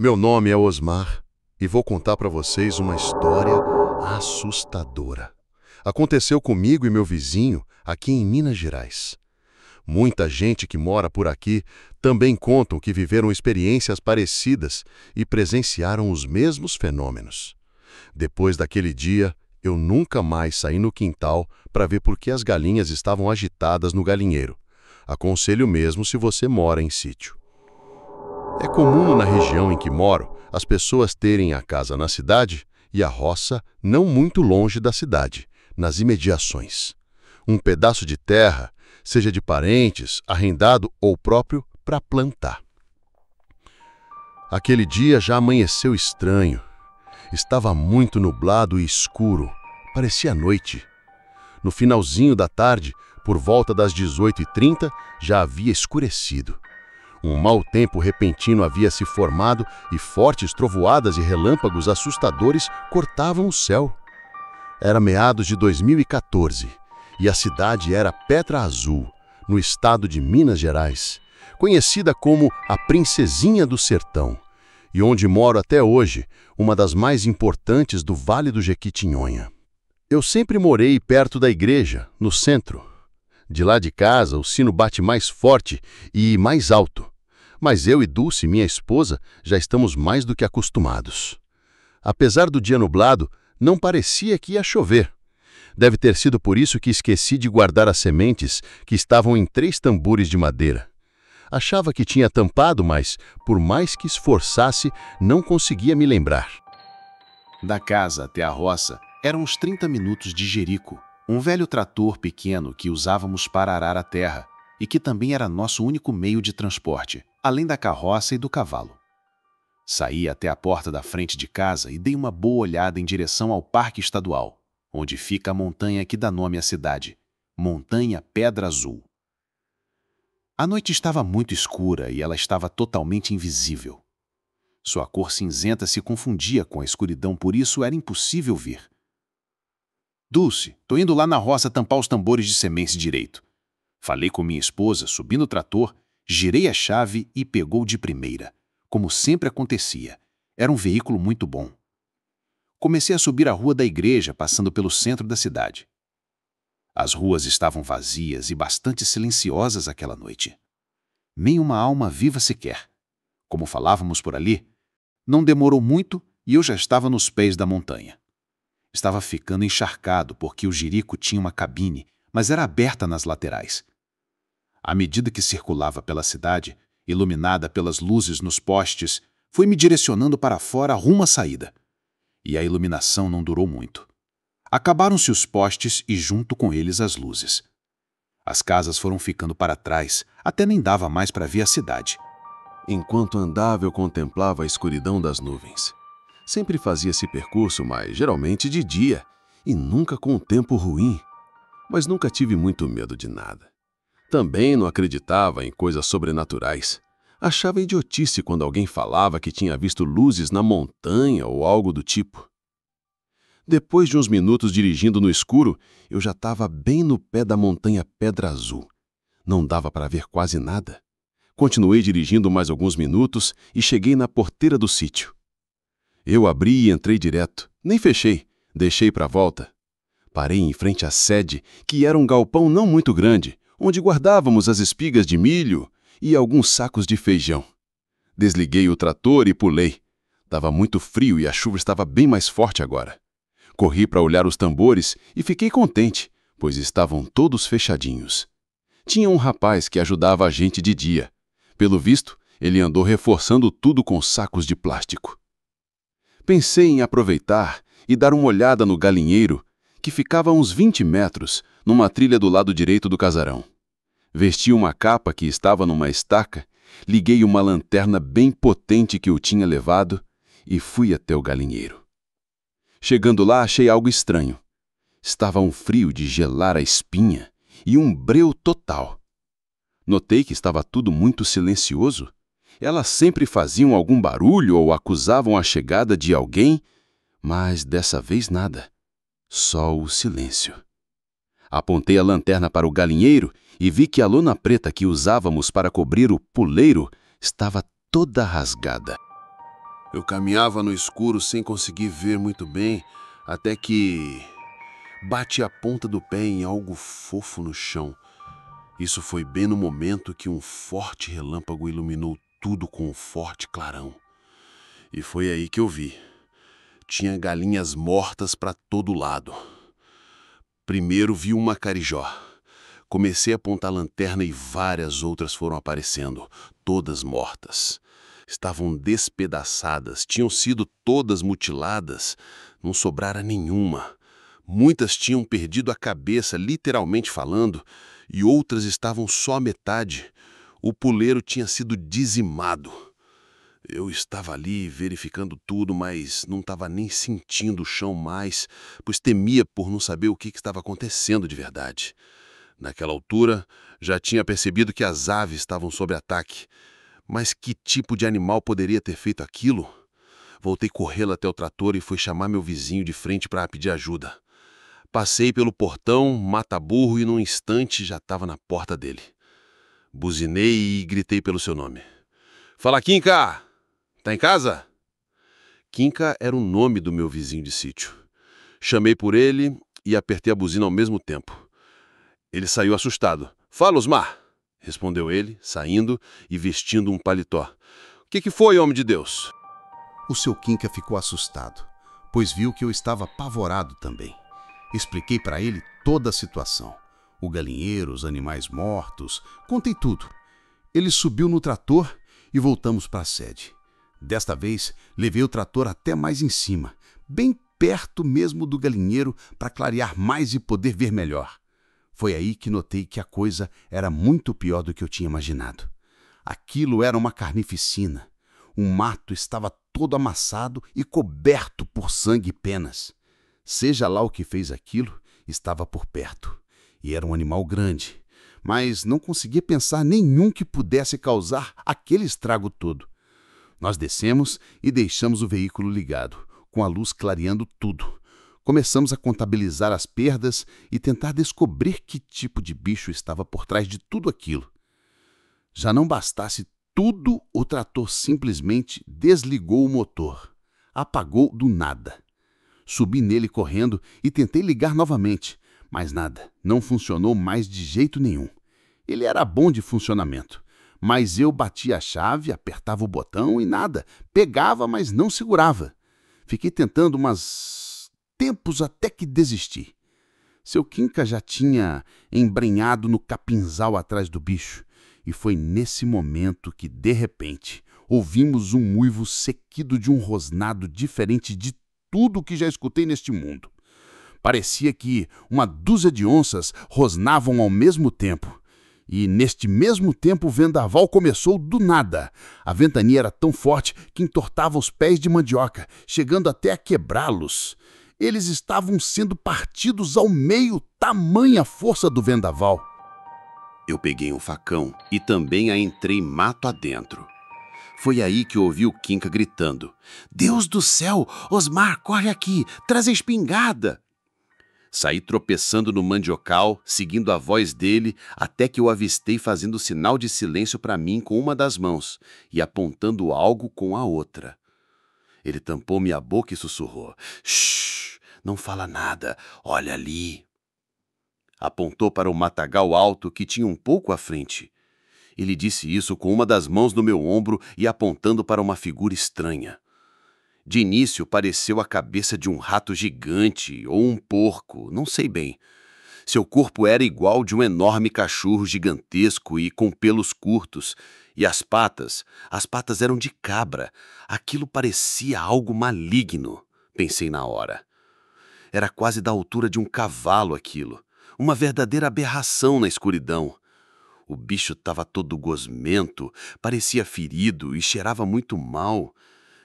Meu nome é Osmar e vou contar para vocês uma história assustadora. Aconteceu comigo e meu vizinho aqui em Minas Gerais. Muita gente que mora por aqui também contam que viveram experiências parecidas e presenciaram os mesmos fenômenos. Depois daquele dia, eu nunca mais saí no quintal para ver por que as galinhas estavam agitadas no galinheiro. Aconselho mesmo se você mora em sítio. É comum na região em que moro as pessoas terem a casa na cidade e a roça não muito longe da cidade, nas imediações. Um pedaço de terra, seja de parentes, arrendado ou próprio, para plantar. Aquele dia já amanheceu estranho. Estava muito nublado e escuro, parecia noite. No finalzinho da tarde, por volta das 18h30, já havia escurecido. Um mau tempo repentino havia se formado e fortes trovoadas e relâmpagos assustadores cortavam o céu. Era meados de 2014 e a cidade era Pedra Azul, no estado de Minas Gerais, conhecida como a Princesinha do Sertão, e onde moro até hoje, uma das mais importantes do Vale do Jequitinhonha. Eu sempre morei perto da igreja, no centro. De lá de casa, o sino bate mais forte e mais alto. Mas eu e Dulce, minha esposa, já estamos mais do que acostumados. Apesar do dia nublado, não parecia que ia chover. Deve ter sido por isso que esqueci de guardar as sementes que estavam em 3 tambores de madeira. Achava que tinha tampado, mas, por mais que esforçasse, não conseguia me lembrar. Da casa até a roça eram uns 30 minutos de Jerico, um velho trator pequeno que usávamos para arar a terra e que também era nosso único meio de transporte, além da carroça e do cavalo. Saí até a porta da frente de casa e dei uma boa olhada em direção ao Parque Estadual, onde fica a montanha que dá nome à cidade, Montanha Pedra Azul. A noite estava muito escura e ela estava totalmente invisível. Sua cor cinzenta se confundia com a escuridão, por isso era impossível ver. Dulce, tô indo lá na roça tampar os tambores de sementes direito. Falei com minha esposa, subi no trator, girei a chave e pegou de primeira, como sempre acontecia. Era um veículo muito bom. Comecei a subir a rua da igreja, passando pelo centro da cidade. As ruas estavam vazias e bastante silenciosas aquela noite. Nem uma alma viva sequer. Como falávamos por ali, não demorou muito e eu já estava nos pés da montanha. Estava ficando encharcado porque o Jerico tinha uma cabine, mas era aberta nas laterais. À medida que circulava pela cidade, iluminada pelas luzes nos postes, fui me direcionando para fora rumo à saída. E a iluminação não durou muito. Acabaram-se os postes e junto com eles as luzes. As casas foram ficando para trás, até nem dava mais para ver a cidade. Enquanto andava, eu contemplava a escuridão das nuvens. Sempre fazia esse percurso, mas geralmente de dia, e nunca com um tempo ruim. Mas nunca tive muito medo de nada. Também não acreditava em coisas sobrenaturais. Achava idiotice quando alguém falava que tinha visto luzes na montanha ou algo do tipo. Depois de uns minutos dirigindo no escuro, eu já estava bem no pé da montanha Pedra Azul. Não dava para ver quase nada. Continuei dirigindo mais alguns minutos e cheguei na porteira do sítio. Eu abri e entrei direto. Nem fechei, deixei para a volta. Parei em frente à sede, que era um galpão não muito grande, onde guardávamos as espigas de milho e alguns sacos de feijão. Desliguei o trator e pulei. Estava muito frio e a chuva estava bem mais forte agora. Corri para olhar os tambores e fiquei contente, pois estavam todos fechadinhos. Tinha um rapaz que ajudava a gente de dia. Pelo visto, ele andou reforçando tudo com sacos de plástico. Pensei em aproveitar e dar uma olhada no galinheiro, que ficava a uns 20 metros, numa trilha do lado direito do casarão. Vesti uma capa que estava numa estaca, liguei uma lanterna bem potente que eu tinha levado e fui até o galinheiro. Chegando lá, achei algo estranho. Estava um frio de gelar a espinha e um breu total. Notei que estava tudo muito silencioso. Elas sempre faziam algum barulho ou acusavam a chegada de alguém, mas dessa vez nada. Só o silêncio. Apontei a lanterna para o galinheiro e vi que a lona preta que usávamos para cobrir o puleiro estava toda rasgada. Eu caminhava no escuro sem conseguir ver muito bem, até que bati a ponta do pé em algo fofo no chão. Isso foi bem no momento que um forte relâmpago iluminou tudo com um forte clarão. E foi aí que eu vi. Tinha galinhas mortas para todo lado. Primeiro vi uma carijó. Comecei a apontar a lanterna e várias outras foram aparecendo, todas mortas. Estavam despedaçadas, tinham sido todas mutiladas, não sobrara nenhuma. Muitas tinham perdido a cabeça, literalmente falando, e outras estavam só a metade. O puleiro tinha sido dizimado. Eu estava ali verificando tudo, mas não estava nem sentindo o chão mais, pois temia por não saber o que estava acontecendo de verdade. Naquela altura, já tinha percebido que as aves estavam sob ataque. Mas que tipo de animal poderia ter feito aquilo? Voltei correndo até o trator e fui chamar meu vizinho de frente para pedir ajuda. Passei pelo portão, mata-burro, e num instante já estava na porta dele. Buzinei e gritei pelo seu nome. Fala, Quinca! Tá em casa? Quinca era o nome do meu vizinho de sítio. Chamei por ele e apertei a buzina ao mesmo tempo. Ele saiu assustado. Fala, Osmar! Respondeu ele, saindo e vestindo um paletó. O que foi, homem de Deus? O seu Quinca ficou assustado, pois viu que eu estava apavorado também. Expliquei para ele toda a situação. O galinheiro, os animais mortos, contei tudo. Ele subiu no trator e voltamos para a sede. Desta vez, levei o trator até mais em cima, bem perto mesmo do galinheiro para clarear mais e poder ver melhor. Foi aí que notei que a coisa era muito pior do que eu tinha imaginado. Aquilo era uma carnificina. O mato estava todo amassado e coberto por sangue e penas. Seja lá o que fez aquilo, estava por perto. E era um animal grande, mas não conseguia pensar nenhum que pudesse causar aquele estrago todo. Nós descemos e deixamos o veículo ligado, com a luz clareando tudo. Começamos a contabilizar as perdas e tentar descobrir que tipo de bicho estava por trás de tudo aquilo. Já não bastasse tudo, o trator simplesmente desligou o motor. Apagou do nada. Subi nele correndo e tentei ligar novamente, mas nada, não funcionou mais de jeito nenhum. Ele era bom de funcionamento, mas eu batia a chave, apertava o botão e nada. Pegava, mas não segurava. Fiquei tentando umas tempos até que desisti. Seu Quinca já tinha embrenhado no capinzal atrás do bicho, e foi nesse momento que, de repente, ouvimos um uivo sequido de um rosnado diferente de tudo que já escutei neste mundo. Parecia que uma dúzia de onças rosnavam ao mesmo tempo. E, neste mesmo tempo, o vendaval começou do nada. A ventania era tão forte que entortava os pés de mandioca, chegando até a quebrá-los. Eles estavam sendo partidos ao meio, tamanha força do vendaval. Eu peguei um facão e também a entrei mato adentro. Foi aí que ouvi o Quinca gritando. Deus do céu! Osmar, corre aqui! Traz a espingarda! Saí tropeçando no mandiocal, seguindo a voz dele, até que eu avistei fazendo sinal de silêncio para mim com uma das mãos e apontando algo com a outra. Ele tampou minha boca e sussurrou. Shhh! Não fala nada. Olha ali. Apontou para o matagal alto que tinha um pouco à frente. Ele disse isso com uma das mãos no meu ombro e apontando para uma figura estranha. De início pareceu a cabeça de um rato gigante ou um porco, não sei bem. Seu corpo era igual de um enorme cachorro gigantesco e com pelos curtos. E as patas eram de cabra. Aquilo parecia algo maligno, pensei na hora. Era quase da altura de um cavalo aquilo. Uma verdadeira aberração na escuridão. O bicho estava todo gosmento, parecia ferido e cheirava muito mal.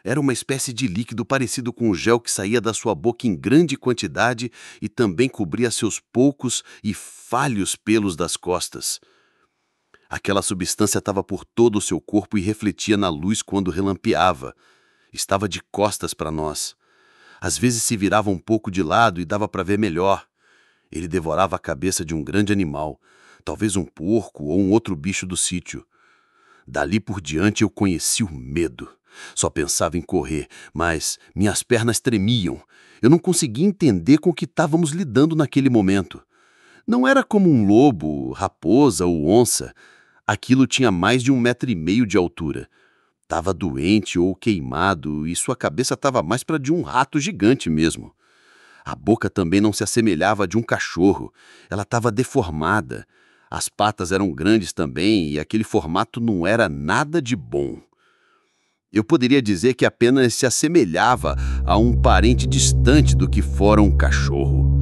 Era uma espécie de líquido parecido com o gel que saía da sua boca em grande quantidade e também cobria seus poucos e falhos pelos das costas. Aquela substância estava por todo o seu corpo e refletia na luz quando relampeava. Estava de costas para nós. Às vezes se virava um pouco de lado e dava para ver melhor. Ele devorava a cabeça de um grande animal, talvez um porco ou um outro bicho do sítio. Dali por diante eu conheci o medo. Só pensava em correr, mas minhas pernas tremiam. Eu não conseguia entender com o que estávamos lidando naquele momento. Não era como um lobo, raposa ou onça. Aquilo tinha mais de 1,5 metros de altura. Estava doente ou queimado e sua cabeça estava mais para de um rato gigante mesmo. A boca também não se assemelhava à de um cachorro. Ela estava deformada. As patas eram grandes também e aquele formato não era nada de bom. Eu poderia dizer que apenas se assemelhava a um parente distante do que fora um cachorro.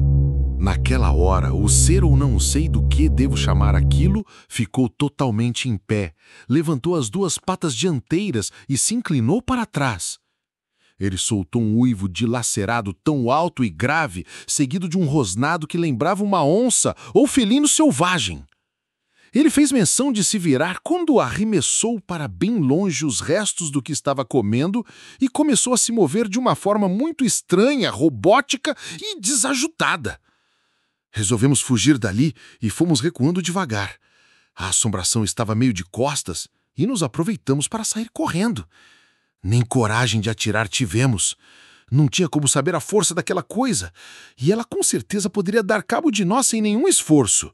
Naquela hora, o ser ou não sei do que devo chamar aquilo ficou totalmente em pé, levantou as 2 patas dianteiras e se inclinou para trás. Ele soltou um uivo dilacerado tão alto e grave, seguido de um rosnado que lembrava uma onça ou felino selvagem. Ele fez menção de se virar quando arremessou para bem longe os restos do que estava comendo e começou a se mover de uma forma muito estranha, robótica e desajustada. Resolvemos fugir dali e fomos recuando devagar. A assombração estava meio de costas e nos aproveitamos para sair correndo. Nem coragem de atirar tivemos. Não tinha como saber a força daquela coisa, e ela com certeza poderia dar cabo de nós sem nenhum esforço.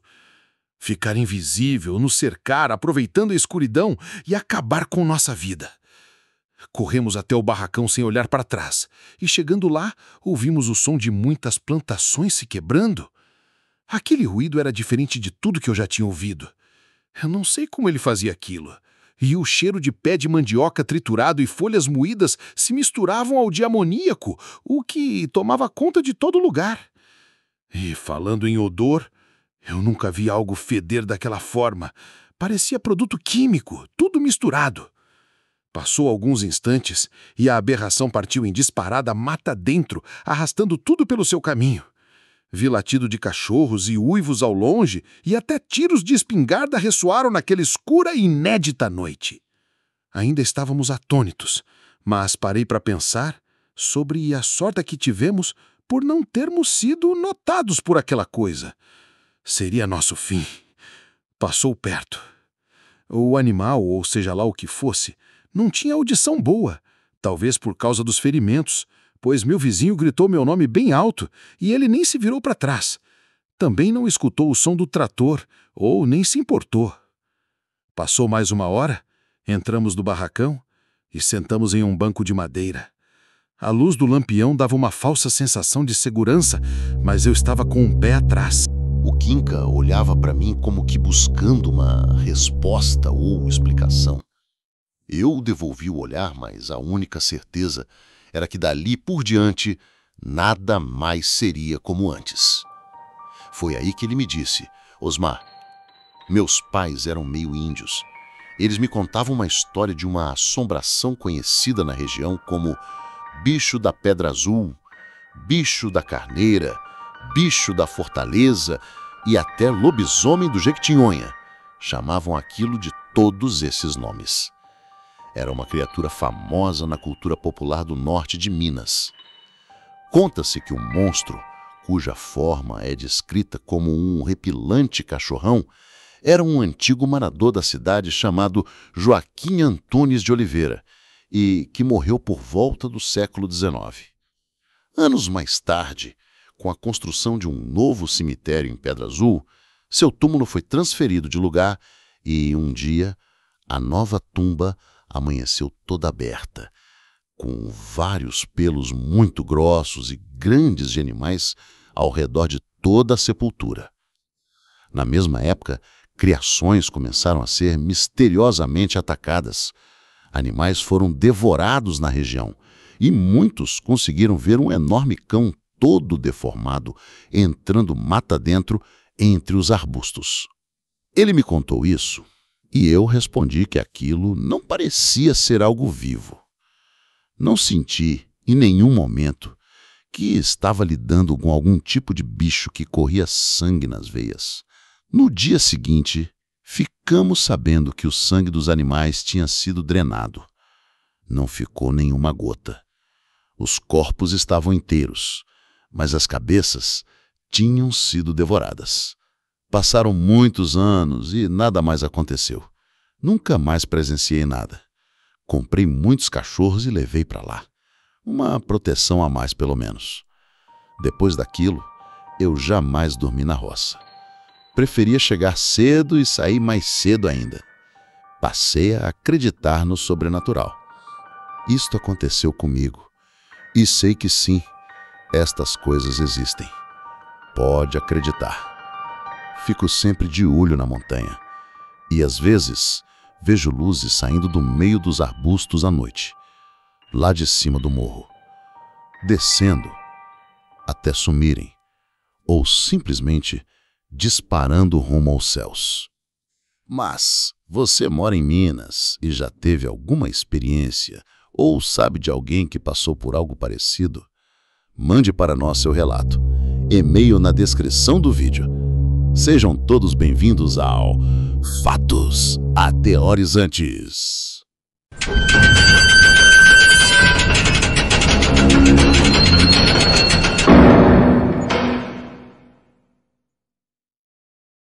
Ficar invisível, nos cercar, aproveitando a escuridão e acabar com nossa vida. Corremos até o barracão sem olhar para trás, e chegando lá, ouvimos o som de muitas plantações se quebrando. Aquele ruído era diferente de tudo que eu já tinha ouvido. Eu não sei como ele fazia aquilo. E o cheiro de pé de mandioca triturado e folhas moídas se misturavam ao de amoníaco, o que tomava conta de todo lugar. E falando em odor, eu nunca vi algo feder daquela forma. Parecia produto químico, tudo misturado. Passou alguns instantes e a aberração partiu em disparada mata dentro, arrastando tudo pelo seu caminho. Vi latido de cachorros e uivos ao longe, e até tiros de espingarda ressoaram naquela escura e inédita noite. Ainda estávamos atônitos, mas parei para pensar sobre a sorte que tivemos por não termos sido notados por aquela coisa. Seria nosso fim. Passou perto. O animal, ou seja lá o que fosse, não tinha audição boa, talvez por causa dos ferimentos, pois meu vizinho gritou meu nome bem alto e ele nem se virou para trás. Também não escutou o som do trator, ou nem se importou. Passou mais 1 hora, entramos no barracão e sentamos em um banco de madeira. A luz do lampião dava uma falsa sensação de segurança, mas eu estava com um pé atrás. O Kinka olhava para mim como que buscando uma resposta ou explicação. Eu devolvi o olhar, mas a única certeza era que dali por diante nada mais seria como antes. Foi aí que ele me disse: Osmar, meus pais eram meio índios. Eles me contavam uma história de uma assombração conhecida na região como bicho da Pedra Azul, bicho da Carneira, bicho da Fortaleza e até lobisomem do Jequitinhonha. Chamavam aquilo de todos esses nomes. Era uma criatura famosa na cultura popular do norte de Minas. Conta-se que um monstro, cuja forma é descrita como um repilante cachorrão, era um antigo morador da cidade chamado Joaquim Antunes de Oliveira e que morreu por volta do século XIX. Anos mais tarde, com a construção de um novo cemitério em Pedra Azul, seu túmulo foi transferido de lugar e, um dia, a nova tumba amanheceu toda aberta, com vários pelos muito grossos e grandes de animais ao redor de toda a sepultura. Na mesma época, criações começaram a ser misteriosamente atacadas. Animais foram devorados na região e muitos conseguiram ver um enorme cão todo deformado entrando mata dentro entre os arbustos. Ele me contou isso e eu respondi que aquilo não parecia ser algo vivo. Não senti, em nenhum momento, que estava lidando com algum tipo de bicho que corria sangue nas veias. No dia seguinte, ficamos sabendo que o sangue dos animais tinha sido drenado. Não ficou nenhuma gota. Os corpos estavam inteiros, mas as cabeças tinham sido devoradas. Passaram muitos anos e nada mais aconteceu. Nunca mais presenciei nada. Comprei muitos cachorros e levei para lá. Uma proteção a mais, pelo menos. Depois daquilo, eu jamais dormi na roça. Preferia chegar cedo e sair mais cedo ainda. Passei a acreditar no sobrenatural. Isto aconteceu comigo. E sei que sim, estas coisas existem. Pode acreditar. Fico sempre de olho na montanha. E às vezes vejo luzes saindo do meio dos arbustos à noite, lá de cima do morro, descendo até sumirem, ou simplesmente disparando rumo aos céus. Mas você mora em Minas e já teve alguma experiência ou sabe de alguém que passou por algo parecido? Mande para nós seu relato. E-mail na descrição do vídeo. Sejam todos bem-vindos ao Fatos Aterrorizantes.